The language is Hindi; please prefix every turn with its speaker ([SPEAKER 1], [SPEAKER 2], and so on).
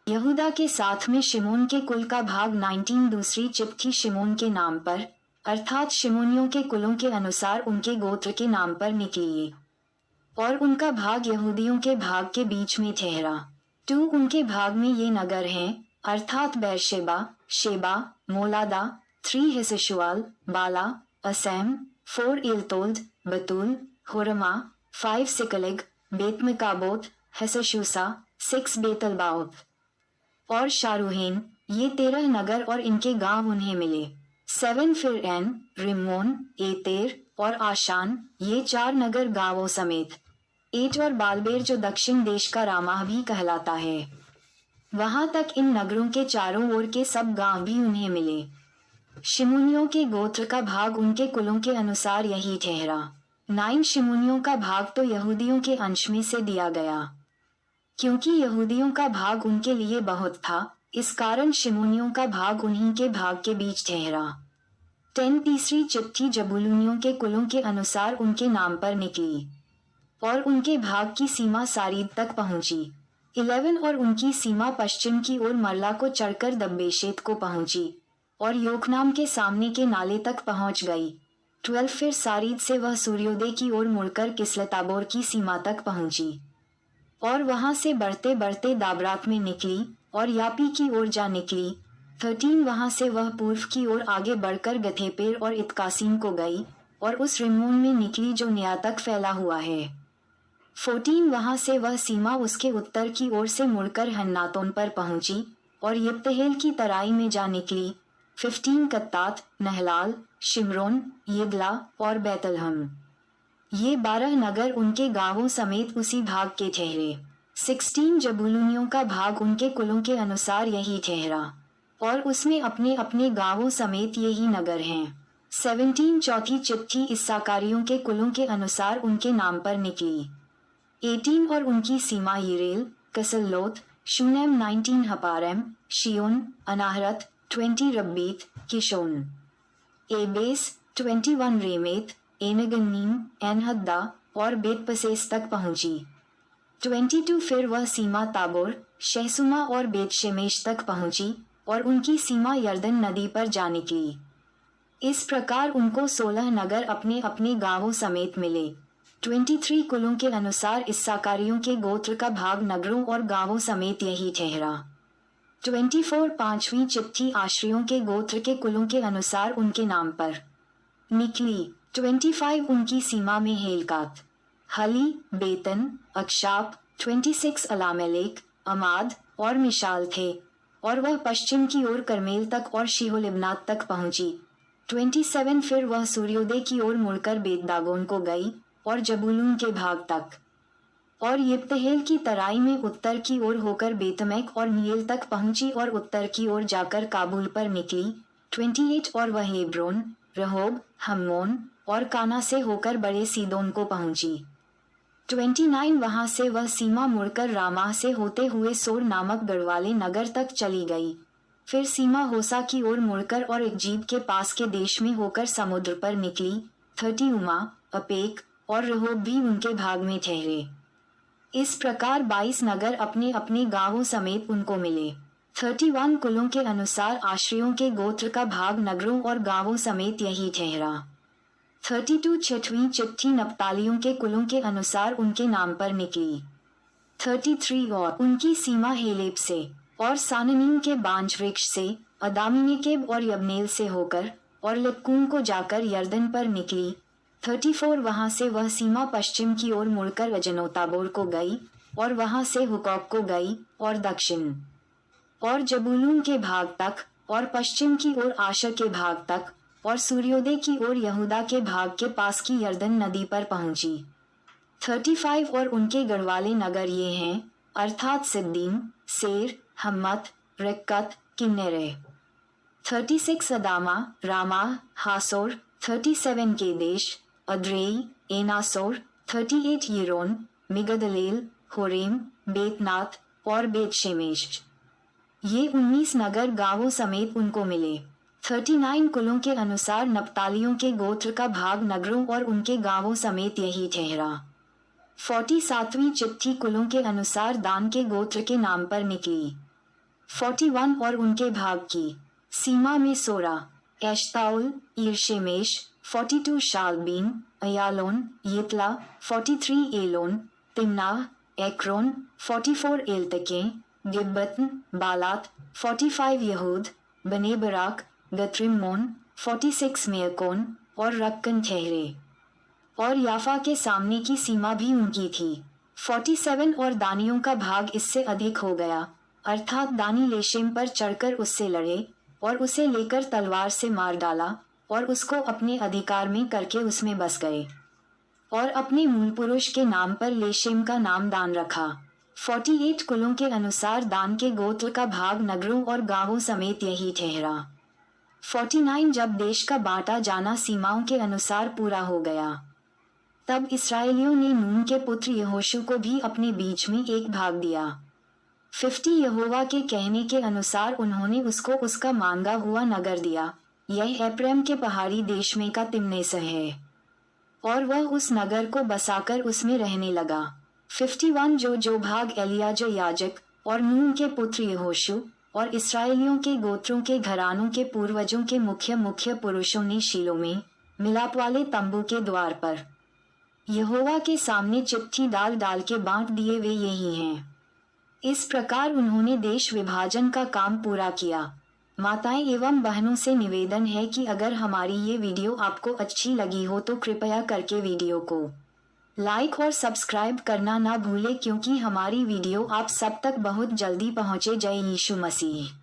[SPEAKER 1] यहूदा के साथ में शिमोन के कुल का भाग 19 दूसरी चिट्ठी शिमोन के नाम पर, अर्थात शिमोनियों के कुलों के अनुसार उनके गोत्र के नाम पर निकली, और उनका भाग यहूदियों के भाग के बीच में ठहरा। 2 उनके भाग में ये नगर हैं, अर्थात बेरशेबा, शेबा, मोलादा, 3 हिसशुआल, बाला, असैम, 4 इलतोल्द, बतूल, होरमा, 5 सिकलिग, बेतमकाबोत, हसशूसा, 6 बेतलबाउत और शारूहेन, ये 13 नगर और इनके गांव उन्हें मिले। 7 फिर एन, रिम्मोन, एतेर और आशान, ये 4 नगर गांवों समेत। 8 और बालबेर जो दक्षिण देश का रामाह भी कहलाता है। वहां तक इन नगरों के चारों ओर के सब गांव भी उन्हें मिले। शिमोनियों के गोत्र का भाग उनके कुलों के अनुसार यही ठहरा। 9 शिमोनियों का भाग तो यहूदियों के अंश में से दिया गया, क्योंकि यहूदियों का भाग उनके लिए बहुत था, इस कारण शिमोनियों का भाग उन्हीं के भाग के बीच ठहरा। 10 तीसरी चिट्ठी जबूलूनियों के कुलों के अनुसार उनके नाम पर निकली, और उनके भाग की सीमा सारीद तक पहुंची। 11 और उनकी सीमा पश्चिम की ओर मरला को चढ़कर दब्बेशेत को पहुंची, और योकनाम के सामने के नाले तक पहुंच गई। 12 फिर सारीद से वह सूर्योदय की ओर मुड़कर किसलताबोर की सीमा तक पहुंची, और वहां से बढ़ते बढ़ते दाबरात में निकली और यापी की ओर जा निकली। 13 वहां से वह पूर्व की ओर आगे बढ़कर गथेपेर और इत्कासीम को गई, और उस रिम्मोन में निकली जो न्या तक फैला हुआ है। 14 वहां से वह सीमा उसके उत्तर की ओर से मुड़कर हन्नातोन पर पहुंची, और यिप्तहेल की तराई में जा निकली। 15 कत्तात, नहलाल, शिमरोन, यिदला और बैतलहम, ये 12 नगर उनके गांवों समेत उसी भाग के ठहरे। 16 जबूलूनियों का भाग उनके कुलों के अनुसार यही ठहरा, और उसमें अपने अपने गांवों समेत यही नगर हैं। 17 चौथी चिट्ठी इस्साकारियों के कुलों के अनुसार उनके नाम पर निकली। 18 और उनकी सीमा यिरेल, कसल्लोत, Shunem, 19 हपारेम, शियोन, अनाहरत, 20 Rabbith, Kishon, Abyss, 21 रेमेत, Engannim, Enhaddah और बेतपसेस तक पहुंची। 22 फिर वह सीमा ताबोर, शहसुमा और बेतशेमेश तक पहुंची, और उनकी सीमा यर्दन नदी पर जा निकली। इस प्रकार उनको 16 नगर अपने अपने गांवों समेत मिले। 23 कुलों के अनुसार इस्साकारियों के गोत्र का भाग नगरों और गांवों समेत यही ठहरा। 24 पांचवी चिट्ठी आश्रियों के गोत्र के कुलों के अनुसार उनके नाम पर निकली। 25 उनकी सीमा में हेलकात, हली, बेतन, अक्षाप, 26 अलामेलेक, अमाद और मिशाल थे, और वह पश्चिम की ओर करमेल तक और शिहोलिब्नात तक पहुंची। 27 फिर वह सूर्योदय की ओर मुड़कर बेतदागोन को गई, और जबूलून के भाग तक, और यिप्तहेल की तराई में उत्तर की ओर होकर बेतमेक और नील तक पहुंची, और उत्तर की ओर जाकर काबुल पर निकली। 28 और वह हेब्रोन, रहोब, हम्मोन और काना से होकर बड़े सीदोन को पहुंची। 29 वहां से वह सीमा मुड़कर रामाह से होते हुए सोर नामक गढ़वाले नगर तक चली गई। फिर सीमा होसा की ओर मुड़कर और एकजीब के पास के देश में होकर समुद्र पर निकली। 30 उमा, अपेक और रहोब भी उनके भाग में ठहरे। इस प्रकार 22 नगर अपने अपने गांवों समेत उनको मिले। 31 कुलों के अनुसार आश्रियों के गोत्र का भाग नगरों और गांवों समेत यही ठहरा। 32 छठवीं चिट्ठी नप्तालियों के कुलों के अनुसार उनके नाम पर निकली। 33 और उनकी सीमा हेलेब से और साननीम के बांज वृक्ष से, अदामिनेकेब और यबनेल से होकर और लक्कूम को जाकर यर्दन पर निकली। 34 वहां से वह सीमा पश्चिम की ओर मुड़कर अजनोताबोर को गई, और वहां से हुकौक को गई और दक्षिण और जबूलून के भाग तक, और पश्चिम की ओर आशर के भाग तक, और सूर्योदय की ओर यहूदा के भाग के पास की यर्दन नदी पर पहुंची। 35 और उनके गढ़वाले नगर ये हैं, अर्थात सिद्दीम, सेर, हम्मत, रिक्कत, किन्नेरे। 36 अदामा, रामा, हासोर, 37 के देश, अद्रेई, एनासोर, 38 यिरोन, मिगदलेल, होरेम, बेतनात और बेतशेमेश, ये 19 नगर गांवों समेत उनको मिले। 39 कुलों के अनुसार नप्तालियों के गोत्र का भाग नगरों और उनके गांवों समेत यही ठहरा। 47वीं चिट्ठी कुलों के अनुसार दान के गोत्र के नाम पर निकली। 41 और उनके भाग की सीमा में सोरा, एश्ताउल, ईरशेमेश, 42 शालबीन, अयालोन, यितला, 43 एलोन, तिम्नाह, एक्रोन, 44 एलतके, गिब्बतन, बालात, 45 यहूद, बने बराक, गत्रिम्मोन, 46 मेयकोन और रक्कन ठहरे। और याफा के सामने की सीमा भी उनकी थी। 47 और दानियों का भाग इससे अधिक हो गया, अर्थात दानी लेशेम पर चढ़कर उससे लड़े और उसे लेकर तलवार से मार डाला और उसको अपने अधिकार में करके उसमें बस गए और अपने मूल पुरुष के नाम पर लेशेम का नाम दान रखा। 48 कुलों के अनुसार दान के गोत्र का भाग नगरों और गांवों समेत यही ठहरा। 49 जब देश का बांटा जाना सीमाओं के अनुसार पूरा हो गया, तब इसराइलियों ने नून के पुत्र यहोशू को भी अपने बीच में एक भाग दिया। 50 यहोवा के कहने के अनुसार उन्होंने उसको उसका मांगा हुआ नगर दिया। यह एप्रैम के पहाड़ी देश में का तिम्नेस है, और वह उस नगर को बसाकर उसमें रहने लगा। 51 जो भाग एलियाजा याजक और नून के पुत्र यहोशू और इसराइलियों के गोत्रों के घरानों के पूर्वजों के मुख्य पुरुषों ने शीलो में मिलाप वाले तंबू के द्वार पर यहोवा के सामने चिट्ठी डाल डाल के बांट दिए वे यही हैं। इस प्रकार उन्होंने देश विभाजन का काम पूरा किया। माताएं एवं बहनों से निवेदन है कि अगर हमारी ये वीडियो आपको अच्छी लगी हो तो कृपया करके वीडियो को लाइक और सब्सक्राइब करना ना भूले, क्योंकि हमारी वीडियो आप सब तक बहुत जल्दी पहुंचे। जय यीशु मसीह।